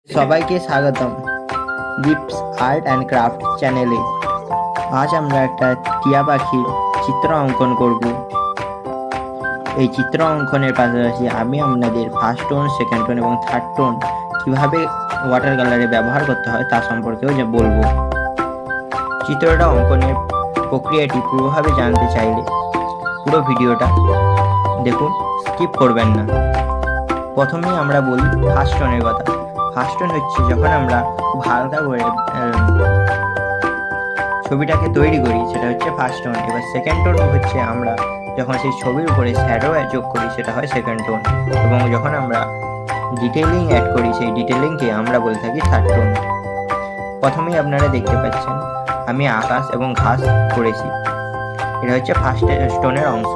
সবাইকে স্বাগতম দীপস art and craft চ্যানেলে। আজ আমরা একটা টিয়া পাখির চিত্র অঙ্কন করব। এই চিত্র অঙ্কনের পাশাপাশি আমি আপনাদের ফার্স্ট টোন, সেকেন্ড টোন এবং থার্ড টোন কীভাবে ওয়াটার কালারে ব্যবহার করতে হয় তা সম্পর্কেও বলবো। চিত্রটা অঙ্কনের প্রক্রিয়াটি পুরোভাবে জানতে চাইলে পুরো ভিডিওটা দেখুন, স্কিপ করবেন না। প্রথমেই আমরা বলি ফার্স্ট টোনের কথা। ফার্স্ট টোন হচ্ছে যখন আমরা খুব হালকা করে ছবিটাকে তৈরি করি, সেটা হচ্ছে ফার্স্ট টোন। এবার সেকেন্ড টোন হচ্ছে আমরা যখন সেই ছবির উপরে শ্যাডো যোগ করি, সেটা হয় সেকেন্ড টোন। এবং যখন আমরা ডিটেলিং অ্যাড করি, সেই ডিটেলিংকে আমরা বলে থাকি থার্ড টোন। প্রথমেই আপনারা দেখতে পাচ্ছেন আমি আকাশ এবং ঘাস করেছি, এটা হচ্ছে ফার্স্ট টোনের অংশ।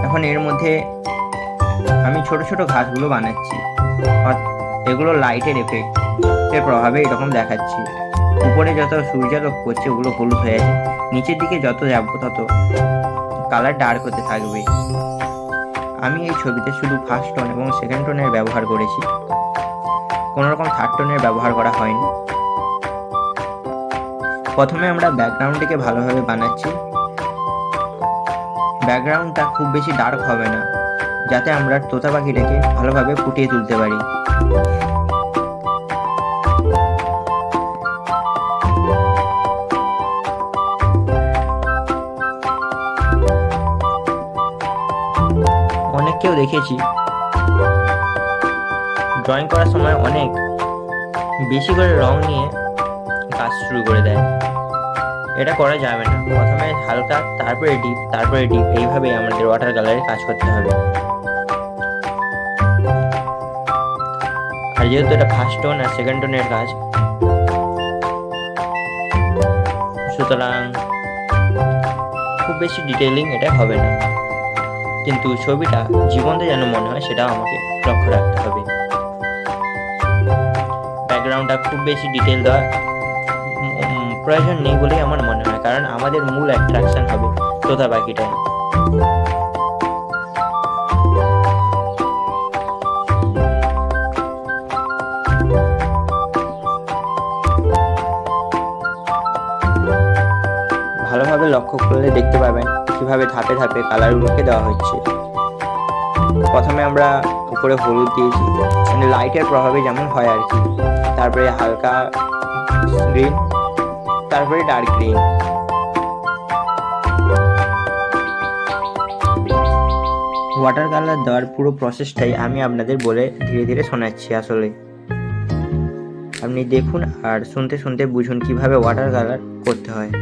এখন এর মধ্যে আমি ছোট ছোট ঘাসগুলো বানাচ্ছি, এগুলো লাইটের এফেক্টের প্রভাবে এরকম দেখাচ্ছি। উপরে যত সূর্যালোক পড়ছে ওগুলো হলুদ হয়ে আছে, নিচের দিকে যত যাব তত কালার ডার্ক হতে থাকবে। আমি এই ছবিতে শুধু ফার্স্ট টোন এবং সেকেন্ড টোনের ব্যবহার করেছি, কোনো রকম থার্ড টোনের ব্যবহার করা হয়নি। প্রথমে আমরা ব্যাকগ্রাউন্ডটিকে ভালোভাবে বানাচ্ছি। ব্যাকগ্রাউন্ডটা খুব বেশি ডার্ক হবে না, যাতে আমরা তোতা পাখিটাকে ভালোভাবে ফুটিয়ে তুলতে পারি। অনেককেও দেখেছি ড্রয়িং করার সময় অনেক বেশি করে রং নিয়ে কাজ শুরু করে দেয়, এটা করা যাবে না। প্রথমে হালকা, তারপরে ডিপ, তারপরে ডিপ, এইভাবে আমাদের ওয়াটার কালারে কাজ করতে হবে। আর যেহেতু এটা ফার্স্ট টোন আর সেকেন্ড টোনের কাজ, সুতরাং খুব বেশি ডিটেইলিং এটা হবে না, কিন্তু ছবিটা জীবন্ত যেন মনে হয় সেটাও আমাকে লক্ষ্য রাখতে হবে। ব্যাকগ্রাউন্ডটা খুব বেশি ডিটেল দেওয়ার প্রয়োজন নেই বলেই আমার মনে হয়, কারণ আমাদের মূল অ্যাট্রাকশন হবে তোতা পাখিটাই। ভালোভাবে লক্ষ্য করলে দেখতে পাবেন কিভাবে ধাপে ধাপে কালারগুলোকে দেওয়া হচ্ছে। প্রথমে আমরা উপরে হলুদ দিয়েছি, মানে লাইটের প্রভাবে যেমন হয় আর কি, তারপরে হালকা গ্রিন, তারপরে ডার্ক গ্রিন। ওয়াটার কালার দেওয়ার পুরো প্রসেসটাই আমি আপনাদের বলে ধীরে ধীরে শোনাচ্ছি। আসলে আপনি দেখুন আর শুনতে শুনতে বুঝুন কিভাবে ওয়াটার কালার করতে হয়।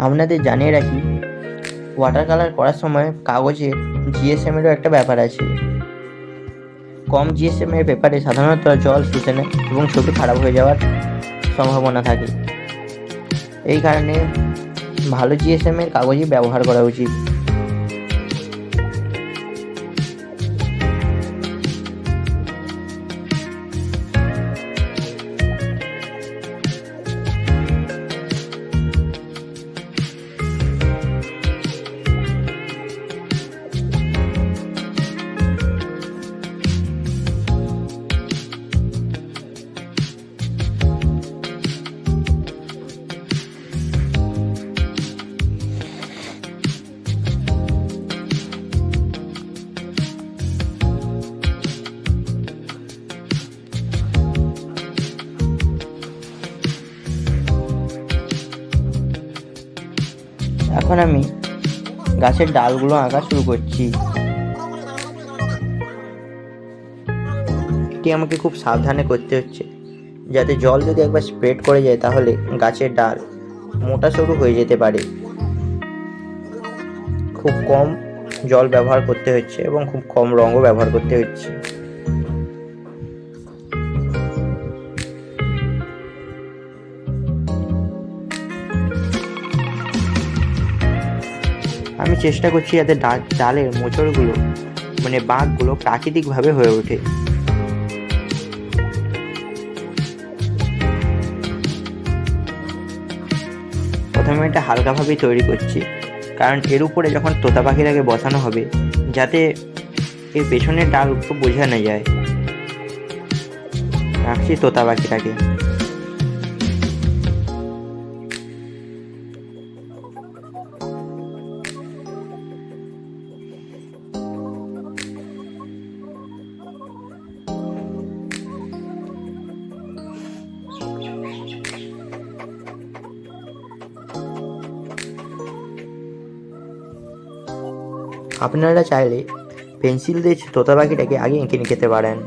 আপনাদের জানিয়ে রাখি, ওয়াটার কালার করার সময় কাগজের জিএসএমেরও একটা ব্যাপার আছে। কম জিএসএমের পেপারে সাধারণত জল শুষে নেয় এবং ছবি খারাপ হয়ে যাওয়ার সম্ভাবনা থাকে। এই কারণে ভালো জিএসএমের কাগজই ব্যবহার করা উচিত। এখন আমি গাছের ডালগুলো আঁকা শুরু করছি। এটি আমাকে খুব সাবধানে করতে হচ্ছে, যাতে জল যদি একবার স্প্রেড করে যায় তাহলে গাছের ডাল মোটা সরু হয়ে যেতে পারে। খুব কম জল ব্যবহার করতে হচ্ছে এবং খুব কম রঙও ব্যবহার করতে হচ্ছে। আমি চেষ্টা করছি যাতে ডালের মোচড়গুলো, মানে বাঁকগুলো প্রাকৃতিকভাবে হয়ে ওঠে। প্রথমে এটা হালকাভাবেই তৈরি করছি, কারণ এর উপরে যখন তোতা পাখিটাকে বসানো হবে যাতে এর পেছনের ডাল একটু বোঝা না যায়। রাখছি তোতা পাখিটাকে। আপনারা চাইলে পেন্সিল দিয়ে তোতা পাখিটাকে আগে এঁকে নিতে পারেন।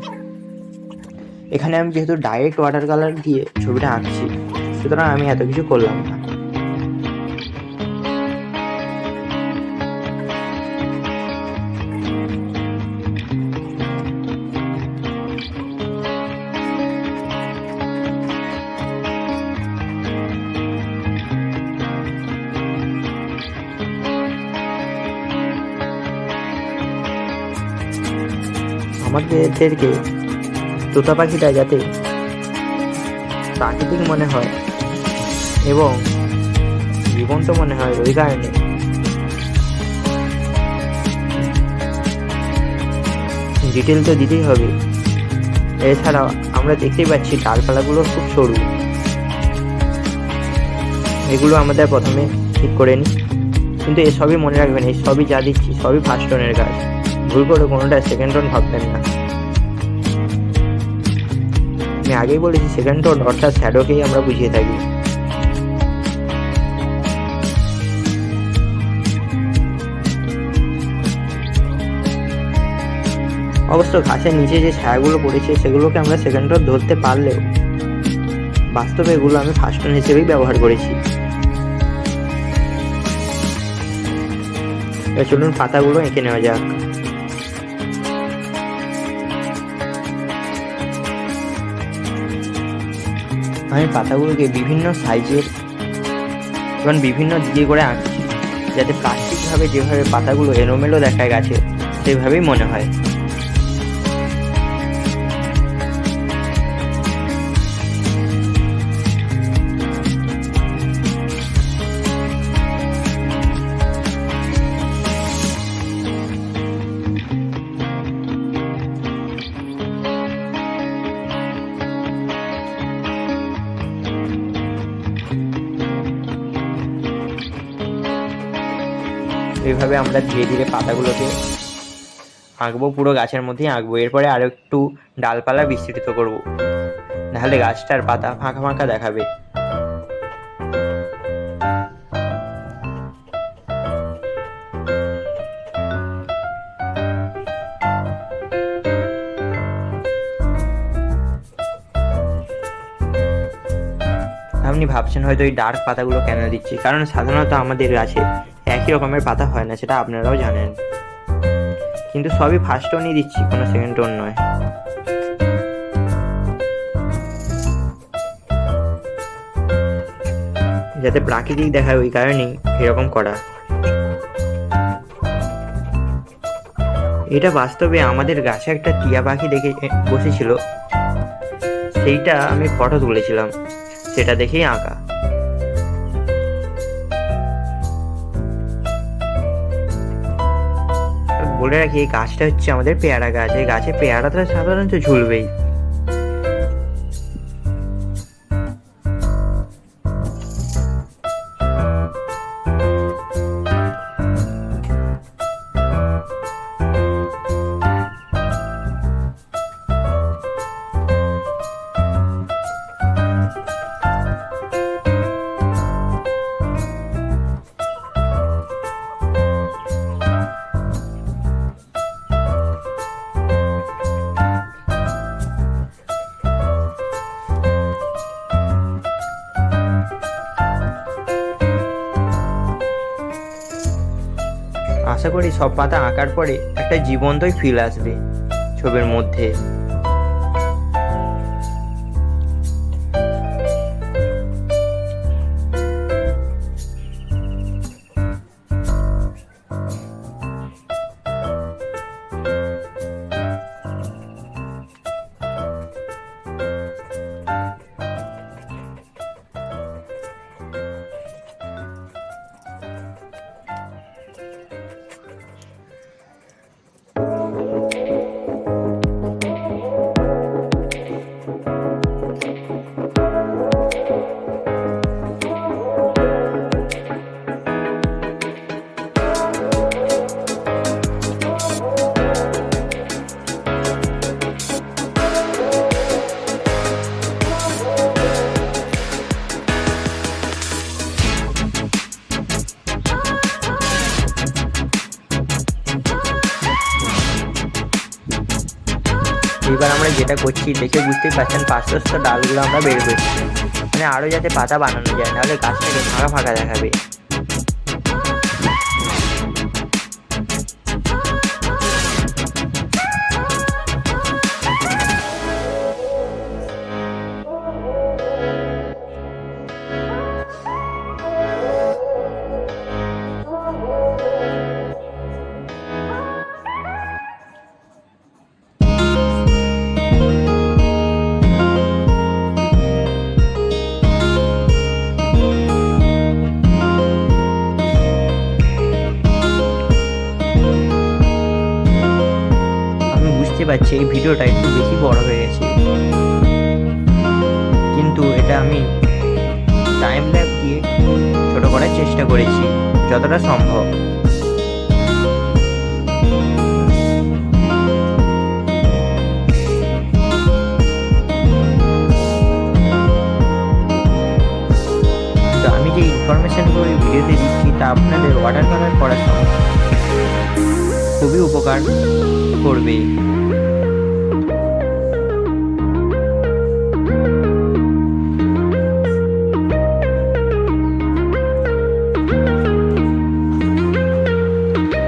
এখানে আমি যেহেতু ডাইরেক্ট ওয়াটার কালার দিয়ে ছবিটা আঁকছি, সুতরাং আমি এত কিছু করলাম না। আমাদেরকে তোতা পাখিটা যাতে প্রাকৃতিক মনে হয় এবং জীবন্ত মনে হয়, ওই কারণে ডিটেল তো দিতেই হবে। এছাড়াও আমরা দেখতেই পাচ্ছি ডালপালাগুলো খুব সরু, এগুলো আমাদের প্রথমে ঠিক করে নিই। কিন্তু এসবই মনে রাখবেন, এই সবই যা দিচ্ছি সবই ফার্স্ট টোনের কাজ, ভুল করে কোনোটা সেকেন্ড টোন ভাববেন না। আমি আগেই বলেছি সেকেন্ড টোন অর্থাৎ শ্যাডোকেই আমরা বুঝিয়ে থাকি। অবশ্য ঘাসের নিচে যে ছায়াগুলো পড়েছে সেগুলোকে আমরা সেকেন্ড টোন ধরতে পারলেও বাস্তবে এগুলো আমি ফার্স্ট টোন হিসেবেই ব্যবহার করেছি। চলুন পাতাগুলো এঁকে নেওয়া যাক। আমি পাতাগুলোকে বিভিন্ন সাইজের এবং বিভিন্ন দিকে করে আঁকছি, যাতে প্লাস্টিকভাবে যেভাবে পাতাগুলো এলোমেলো দেখায় গাছে সেভাবেই মনে হয়। এইভাবে আমরা ধীরে ধীরে পাতাগুলোকে আঁকবো, পুরো গাছের মধ্যেই আঁকবো। এরপরে আরো একটু ডালপালা বিস্তৃত করব, নাহলে গাছটার পাতা ফাঁকা ফাঁকা দেখাবে। আপনি ভাবছেন হয়তো এই ডার্ক পাতাগুলো কেন দিচ্ছি, কারণ সাধারণত আমাদের গাছে একই রকমের পাতা হয় না, সেটা আপনারাও জানেন। কিন্তু সবই ফার্স্ট টোনই দিচ্ছি, কোনো সেকেন্ড টোন নয়। যাতে প্রাকৃতিক দেখায়, ওই কারণেই এরকম করা। এটা বাস্তবে আমাদের গাছে একটা টিয়া পাখি দেখে বসেছিল, সেইটা আমি ফটো তুলেছিলাম, সেটা দেখেই আঁকা। বলে রাখি, এই গাছটা হচ্ছে আমাদের পেয়ারা গাছ। এই গাছে পেয়ারাটা সাধারণত ঝুলবেই। আশা করি সব পাতা আঁকার পরে একটা জীবন্তই ফিল আসবে ছবির মধ্যে। এবার আমরা যেটা করছি দেখে বুঝতেই পারছেন পার্শ্বস্থ ডালগুলো আমরা বের করছি, মানে আরও যাতে পাতা বানানো যায়, নাহলে গাছটাকে ফাঁকা ফাঁকা দেখাবে। পাচ্ছি এই ভিডিওটা একটু বেশি বড় হয়ে গেছে, কিন্তু এটা আমি টাইম ল্যাপ দিয়ে ছোট করার চেষ্টা করেছি যতটা সম্ভব। তো আমি যে ইনফরমেশনগুলো এই ভিডিওতে দিচ্ছি তা আপনাদের ওয়াটার কালার করার সময় খুবই উপকার করবে।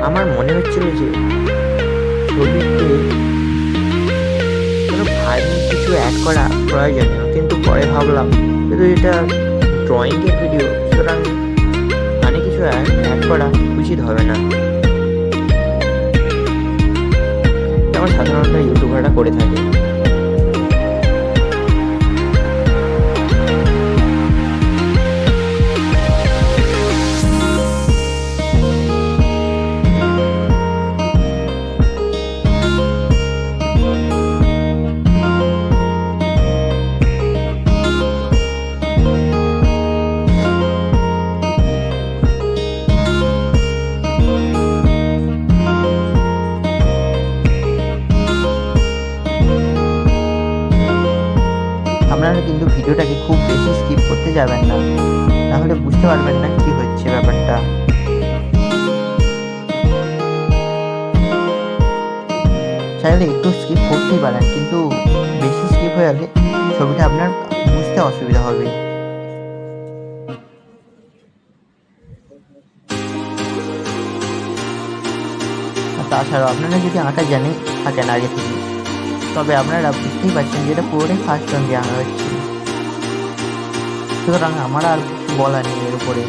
আমার মনে হচ্ছিল যে ছবিতে কোনো ভার্নিশ কিছু অ্যাড করা প্রয়োজনীয়, কিন্তু পরে ভাবলাম কিন্তু এটা ড্রয়িংয়ের ভিডিও, সুতরাং মানে কিছু অ্যাড করা উচিত হবে না, যেমন সাধারণত ইউটিউবাররা করে থাকে। আপনারা কিন্তু ভিডিওটাকে খুব বেশি স্কিপ করতে যাবেন না, তাহলে বুঝতে পারবেন না কি হচ্ছে ব্যাপারটা। চাইলে একটু স্কিপ করতেই পারেন, কিন্তু বেশি স্কিপ হয়ে গেলে ছবিটা আপনার বুঝতে অসুবিধা হবে। তাছাড়াও আপনারা যদি আঁকা জানে থাকেন আগে থেকে, তবে আপনারা বুঝতেই পারছেন যে এটা পুরোটাই ফার্স্ট টাইম আঁকা হচ্ছে, সুতরাং আমার আর কিছু বলার নেই এর উপরে।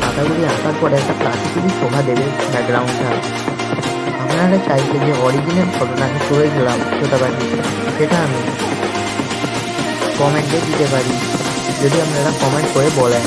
পাতাগুলি আঁকার পরে একটা প্রাকৃতিক শোভা দেবে ব্যাকগ্রাউন্ডটা। আপনারা চাইলে যে অরিজিনাল ফটোটা আমি তুলে গেলাম ছোটো পাখি, সেটা আমি কমেন্টে দিতে পারি, যদি আপনারা কমেন্ট করে বলেন।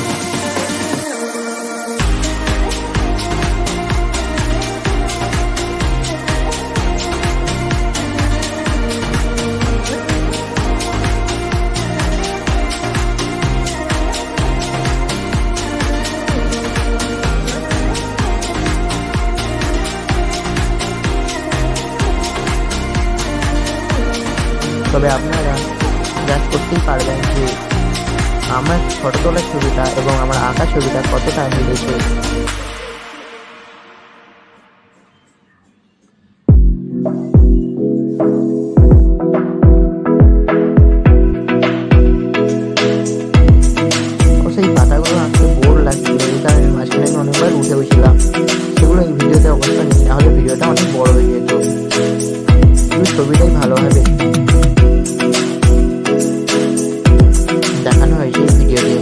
তবে আপনারা জাজ করতেই পারবেন যে আমার ফটো তোলার ছবিটা এবং আমার আঁকা ছবিটা কতটা মিলেছে। মাঝখানে আমি অনেকবার উঠেও ছিলাম, সেগুলো এই ভিডিওতে অবশ্য নেই, নাহলে ভিডিওটা অনেক বড় হয়ে যেত। শুধু ছবিটাই ভালোভাবে দেখানো হয়েছে এই ভিডিওতে।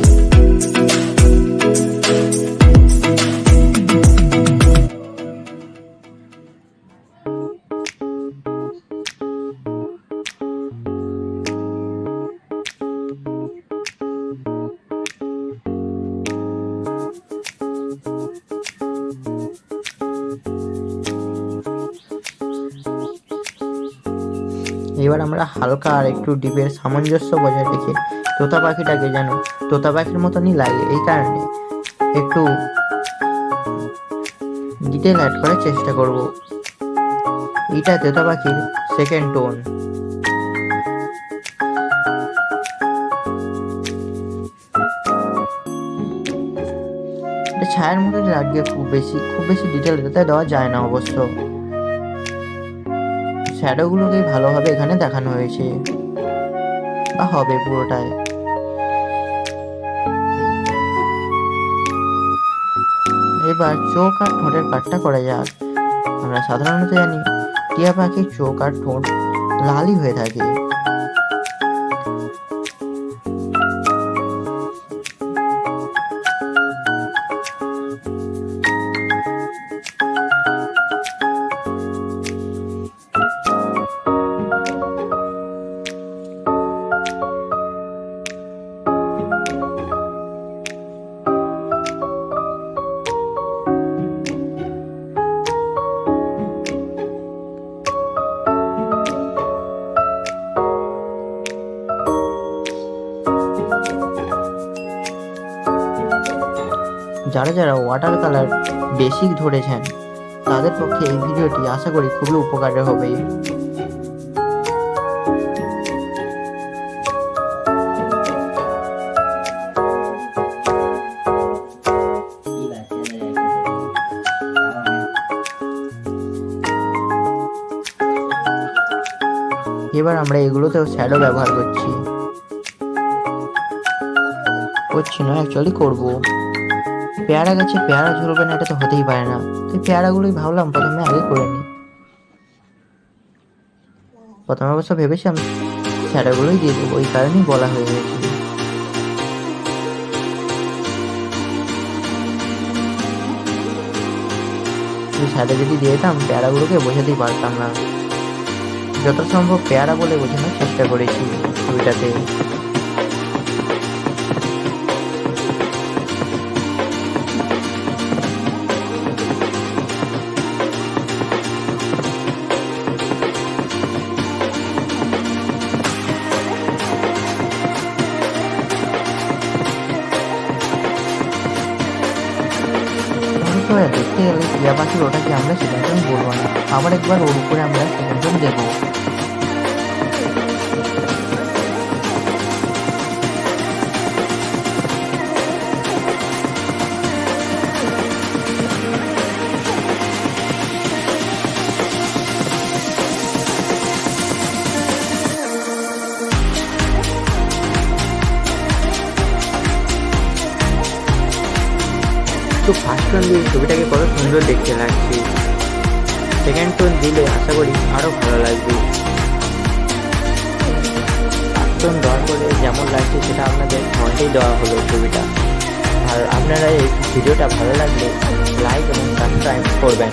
এবার আমরা হালকা আর একটু ডিপের সামঞ্জস্য বজায় রেখে তোতা পাখিটাকে যেন তোতা পাখির মতনই লাগে, এই কারণে একটু ডিটেল অ্যাড করার চেষ্টা করব। এইটা তোতা পাখির সেকেন্ড টোন। ছায়ার মতো লাগবে, খুব বেশি ডিটেল এটাতে দেওয়া যায় না অবশ্য। শ্যাডোগুলোকে ভালোভাবে এখানে দেখানো হয়েছে বা হবে পুরোটাই। এবার চোখ আর ঠোঁটের কাটটা করা যাক। আমরা সাধারণত জানি টিয়া পাখির চোখ আর ঠোঁট লালই হয়ে থাকে। যারা যারা ওয়াটার কালার বেসিক ধরেছেন তাদের পক্ষে এই ভিডিওটি আশা করি খুবই উপকারের হবে। এবার আমরা এগুলোতেও শ্যাডো ব্যবহার করছি না, অ্যাকচুয়ালি করবো। পেয়ারা গাছে পেয়ারা ঝরবে না, এটা তো হতেই পারে না, তাই পেয়ারাগুলোই ভাবলাম প্রথমে আগে করে নিই। প্রথমে অবশ্য ভেবেছিলাম শ্যাডোগুলোই দিয়ে দেবো, ওই কারণেই বলা হয়ে গেছে। শ্যাডো যদি দিয়ে দিতাম পেয়ারাগুলোকে বোঝাতেই পারতাম না। যত সম্ভব পেয়ারা বলে বোঝানোর চেষ্টা করেছি ছবিটাতে। দেখতে গেলে টিয়া পাখির ওটাকে আমরা সেকেন্ড টোন বলবো না, আবার একবার ওর উপরে আমরা সেকেন্ড টোন দেবো। তো ফার্স্ট টোন দিয়ে ছবিটাকে কত সুন্দর দেখতে লাগছে, সেকেন্ড টোন দিলে আশা করি আরও ভালো লাগবে। ফার্স্ট টোন দেওয়ার পরে যেমন লাগছে সেটা আপনাদের ফ্রন্টেই দেওয়া হলো ছবিটা। আর আপনারা এই ভিডিওটা ভালো লাগলে লাইক এবং সাবস্ক্রাইব করবেন।